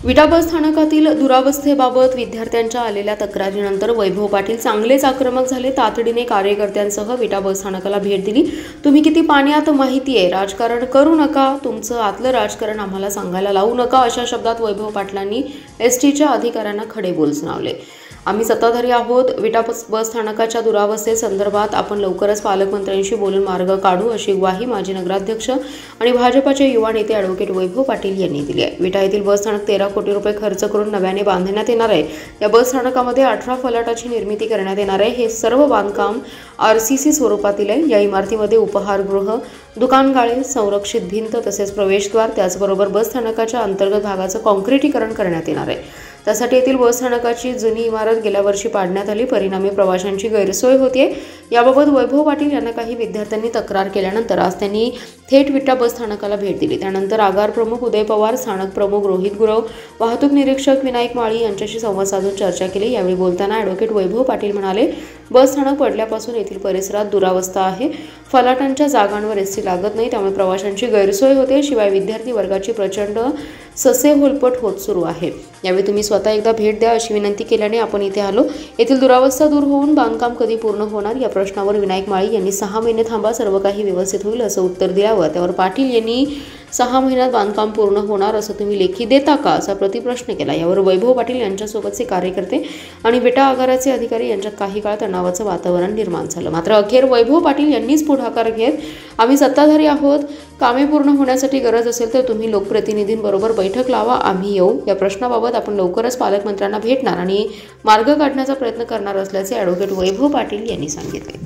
विटा बस स्थानकातील दुरावस्थेबाबत विद्यार्थ्यांच्या आलेल्या तक्रारीनंतर वैभव पाटील चांगलेच आक्रमक झाले। तातडीने कार्यकर्त्यांसह विटा बस स्थानकाला भेट दिली। तुम्ही किती पाण्यात माहिती आहे, राजकारण करू नका, तुमचं आतलं राजकारण आम्हाला सांगायला लावू नका, अशा शब्दात वैभव पाटलांनी एसटीच्या अधिकाऱ्यांना खडे बोल सुनावले। आम्ही सत्ताधारी आहोत, विटा बस स्थानकाच्या दुरावस्थेसंदर्भात आपण लवकरच पालकमंत्र्यांशी बोलून मार्ग काढू, अशी ग्वाही माजी नगराध्यक्ष आणि भाजपचे युवा नेते ॲडव्होकेट वैभव पाटील यांनी दिली आहे। विटा येथील बस स्थानक 13 कोटी रुपये खर्च करून नव्याने बांधण्यात येणार आहे। या बस स्थानकामध्ये 18 फलाटाची निर्मिती करण्यात येणार आहे। हे सर्व बांधकाम आरसीसी स्वरूपातील आहे। या इमारतीमध्ये उपहारगृह, दुकानगाळे, संरक्षित भिंत तसेच प्रवेशद्वार, त्याचबरोबर बस स्थानकाच्या अंतर्गत भागाचं काँक्रिटीकरण करण्यात येणार आहे। त्यासाठी येथील बस स्थानकाची जुनी इमारत गेल्या वर्षी पाडण्यात आली, परिणामी प्रवाशांची गैरसोय होते। याबाबत वैभव पाटील यांना काही विद्यार्थ्यांनी तक्रार केल्यानंतर आज त्यांनी थेट विटा बस स्थानकाला भेट दिली। त्यानंतर आगार प्रमुख उदय पवार, स्थानक प्रमुख रोहित गुरव, वाहतूक निरीक्षक विनायक माळी यांच्याशी संवाद साधून चर्चा केली। यावेळी बोलताना ॲडव्होकेट वैभव पाटील म्हणाले, बस स्थानक पडल्यापासून येथील परिसरात दुरावस्था आहे। फलाटांच्या जागांवर एसटी लागत नाही, त्यामुळे प्रवाशांची गैरसोय होते। शिवाय विद्यार्थी वर्गाची प्रचंड ससेहोलपट होत सुरू आहे। यावेळी तुम्ही स्वतः एकदा भेट द्या अशी विनंती केल्याने आपण इथे आलो। येथील दुरावस्था दूर होऊन बांधकाम कधी पूर्ण होणार या प्रश्नावर विनायक माळी यांनी 6 महिने थांबा, सर्व काही व्यवस्थित होईल असं उत्तर दिल्यावर त्यावर पाटील यांनी 6 महिन्यात बांधकाम पूर्ण होणार असं तुम्ही लेखी देता का, असा प्रतिप्रश्न केला। यावर वैभव पाटील यांच्यासोबतचे कार्यकर्ते आणि विटा आगाराचे अधिकारी यांच्यात काही काळ तणावाचं वातावरण निर्माण झालं। मात्र अखेर वैभव पाटील यांनीच पुढाकार घेत आम्ही सत्ताधारी आहोत, कामे पूर्ण होण्यासाठी गरज असेल तर तुम्ही लोकप्रतिनिधींबरोबर बैठक लावा, आम्ही येऊ। या प्रश्नाबाबत आपण लवकरच पालकमंत्र्यांना भेटणार आणि मार्ग काढण्याचा प्रयत्न करणार असल्याचे ॲडव्होकेट वैभव पाटील यांनी सांगितले।